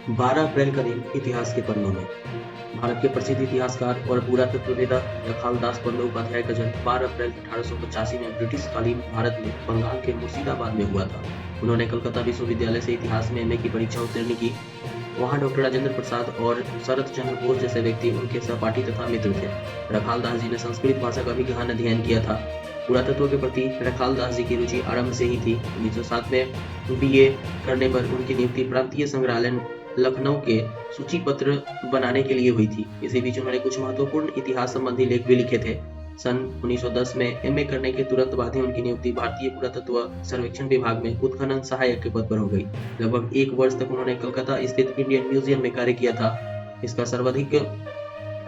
12 अप्रैल का दिन इतिहास के पन्नों में। भारत के प्रसिद्ध इतिहासकार और पुरातत्ववेत्ता रखालदास बंदोपाध्याय का जन्म 12 अप्रैल 1885 में ब्रिटिशकालीन भारत में बंगाल के मुर्शिदाबाद में हुआ था। उन्होंने कलकत्ता विश्वविद्यालय से इतिहास में एमए की परीक्षा उत्तीर्ण की। वहाँ डॉक्टर राजेंद्र प्रसाद और शरत चंद्र बोस जैसे व्यक्ति उनके सहपाठी तथा मित्र थे। रखालदास जी ने संस्कृत भाषा का भी गहन अध्ययन किया था। पुरातत्व के प्रति रखालदास जी की रुचि आरंभ से ही थी। 1907 में बीए करने पर उनकी नियुक्ति प्रांतीय संग्रहालय लखनऊ के सूचीपत्र बनाने के लिए हुई थी। इसी बीच उन्होंने कुछ महत्वपूर्ण इतिहास संबंधी लेख भी लिखे थे। सन 1910 में एमए करने के तुरंत बाद ही उनकी नियुक्ति भारतीय पुरातत्व सर्वेक्षण विभाग में उत्खनन सहायक के पद पर हो गई। लगभग 1 वर्ष तक उन्होंने कलकत्ता स्थित इंडियन म्यूजियम में कार्य किया था। इसका सर्वाधिक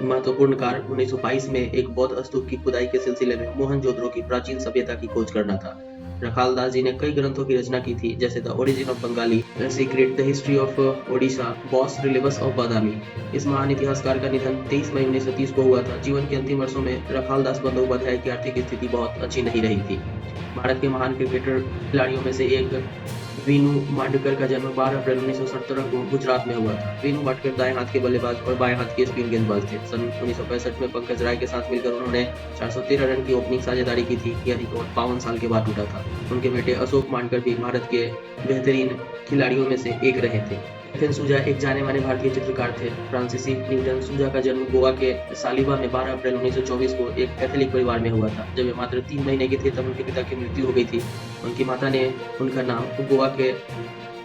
महत्वपूर्ण कार्य 1922 में एक बौद्ध स्तूप की खुदाई के सिलसिले में मोहनजोदड़ो की प्राचीन सभ्यता की खोज करना था। रखालदास जी ने कई ग्रंथों की रचना की थी, जैसे the origin of Bengali, the secret, the history of Odisha, bas reliefs of Badami. इस महान इतिहासकार का निधन 23 मई 1930 को हुआ था। जीवन के अंतिम वर्षों में रखालदास बंदोपाध्याय की आर्थिक स्थिति बहुत अच्छी नहीं रही थी। भारत के महान क्रिकेटर खिलाड़ियों में से एक वीनू मांडकर का जन्म 12 अप्रैल 1917 को गुजरात में हुआ था। वीनू मांडकर दाएं हाथ के बल्लेबाज और बाएं हाथ के स्पिन गेंदबाज थे। सन 1965 में पंकज राय के साथ मिलकर उन्होंने 413 रन की ओपनिंग साझेदारी की थी। यह रिकॉर्ड 52 साल के बाद टूटा था। उनके बेटे अशोक मांडकर भी भारत के बेहतरीन खिलाड़ियों में से एक रहे थे। एफएन सूजा एक जाने माने भारतीय चित्रकार थे। फ्रांसीसी न्यूटन सूजा का जन्म गोवा के सालिबा में 12 अप्रैल 1924 को एक कैथोलिक परिवार में हुआ था। जब वे मात्र 3 महीने के थे तब उनके पिता की मृत्यु हो गई थी। उनकी माता ने उनका नाम गोवा के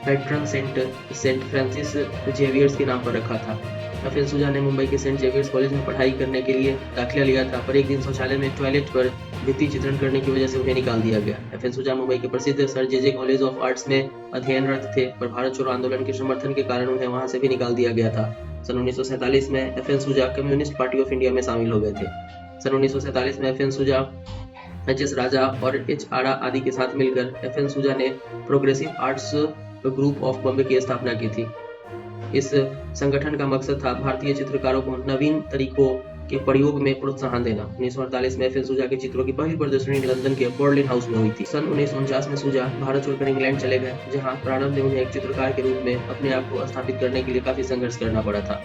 पैट्रन सेंट फ्रांसिस जेवियर्स के नाम पर रखा था। एफएन सूजा ने मुंबई के सेंट जेवियर्स कॉलेज में पढ़ाई करने के लिए दाखिला लिया था, पर एक दिन शौचालय में टॉयलेट पर भित्ति चित्रण करने की वजह से उन्हें निकाल दिया गया। एफएन सूजा मुंबई के प्रसिद्ध sir J college of arts में अध्ययनरत थे, पर भारत छोड़ो आंदोलन के समर्थन के कारण उन्हें वहां से भी निकाल दिया गया था। सन 1947 में एफएन सूजा कम्युनिस्ट पार्टी ऑफ इंडिया में शामिल हो गए थे। सन 1947 में एफएन सूजा एच.एस. राजा और एच. आरा आदि के साथ मिलकर एफएन सूजा ने progressive arts group of Bombay की स्थापना की थी। इस संगठन का मकसद था भारतीय चित्रकारों को नवीन तरीकों के प्रयोग में प्रोत्साहन देना। 1948 में एफएन सूजा के चित्रों की पहली प्रदर्शनी लंदन के बर्लिन हाउस में हुई थी। सन 1949 में सूजा भारत छोड़कर इंग्लैंड चले गए, जहां प्रारंभ में उन्हें एक चित्रकार के रूप में अपने आप को स्थापित करने के लिए काफी संघर्ष करना पड़ा था।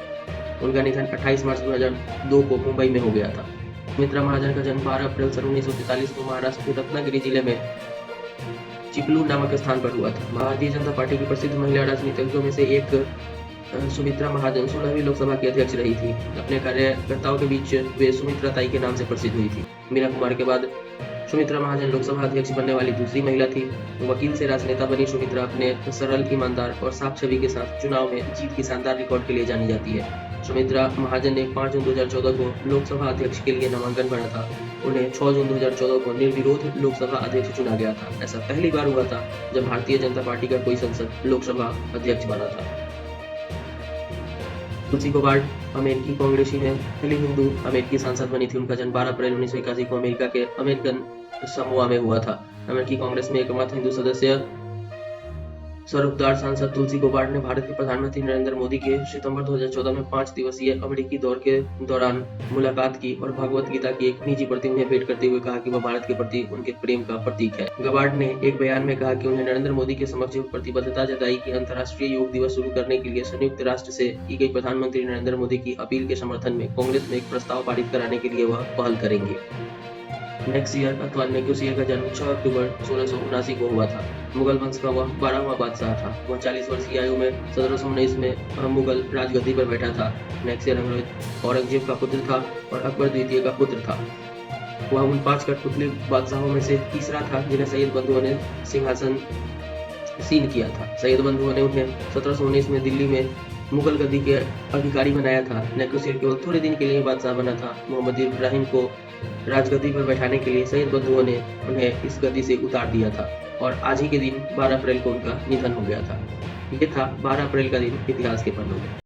उनका निधन 28 मार्च 2002 को मुंबई में हो गया था। सुमित्रा महाजन का जन्म 12 अप्रैल सन 1943 को महाराष्ट्र के रत्नागिरी जिले में चिपलू नामक स्थान पर हुआ था। भारतीय जनता पार्टी की प्रसिद्ध महिला राजनीतिज्ञों में से एक सुमित्रा महाजन 16वीं लोकसभा की अध्यक्ष रही थी। अपने कार्यकर्ताओं के बीच वे सुमित्रा ताई के नाम से प्रसिद्ध हुई थी। मीरा कुमार के बाद सुमित्रा महाजन लोकसभा अध्यक्ष बनने वाली दूसरी महिला थी। वकील से राजनेता बनी सुमित्रा अपने सरल, ईमानदार और साफ छवि के साथ चुनाव में जीत की शानदार रिकॉर्ड के लिए जानी जाती है। सुमित्रा महाजन ने 5 जून 2014 को लोकसभा अध्यक्ष के लिए नामांकन भरा था। उन्हें 6 जून 2014 को निर्विरोध लोकसभा अध्यक्ष चुना गया था। ऐसा पहली बार हुआ था जब भारतीय जनता पार्टी का कोई सांसद लोकसभा अध्यक्ष बना था। तुलसी गबार्ड अमेरिकी कांग्रेसी में पहली हिंदू अमेरिकी सांसद बनी थी। उनका जन्म 12 अप्रैल 1981 को अमेरिका के अमेरिकन समोआ में हुआ था। अमेरिकी कांग्रेस में एकमात्र हिंदू सदस्य सर्वोपदार सांसद तुलसी गबार्ड ने भारत के प्रधानमंत्री नरेंद्र मोदी के सितंबर 2014 में 5 दिवसीय अमेरिकी दौरे के दौरान मुलाकात की और भगवत गीता की एक निजी प्रति उन्हें भेंट करते हुए कहा कि वह भारत के प्रति उनके प्रेम का प्रतीक है। गबार्ड ने एक बयान में कहा कि उन्हें नरेंद्र मोदी के समक्ष प्रतिबद्धता जताई कि अंतर्राष्ट्रीय योग दिवस शुरू करने के लिए संयुक्त राष्ट्र से की गई प्रधानमंत्री नरेंद्र मोदी की अपील के समर्थन में कांग्रेस में एक प्रस्ताव पारित कराने के लिए वह पहल करेंगे। नेक्सियर अथवा नेक्सियर का जन्म 6 अक्टूबर 1679 को हुआ था। मुगल वंश का वह 12वां बादशाह था। वह 40 वर्ष की आयु में 1719 में मुगल राजगद्दी पर बैठा था। नेक्सियर औरंगजेब का पुत्र था और अकबर द्वितीय का पुत्र था। वह उन 5 कठपुतली बादशाहों में से तीसरा था जिन्हें सैयद बंधुओं ने सिंहासन सीन किया था। सैयद बंधुओं ने उन्हें 1719 में दिल्ली में मुगल गद्दी के अधिकारी बनाया था। नेक्सियर केवल थोड़े दिन के लिए बादशाह बना था। मोहम्मद इब्राहिम को राजगद्दी पर बैठाने के लिए सैयद बंधुओं ने उन्हें इस गद्दी से उतार दिया था और आज ही के दिन 12 अप्रैल को उनका निधन हो गया था। ये था 12 अप्रैल का दिन इतिहास के पन्नों में।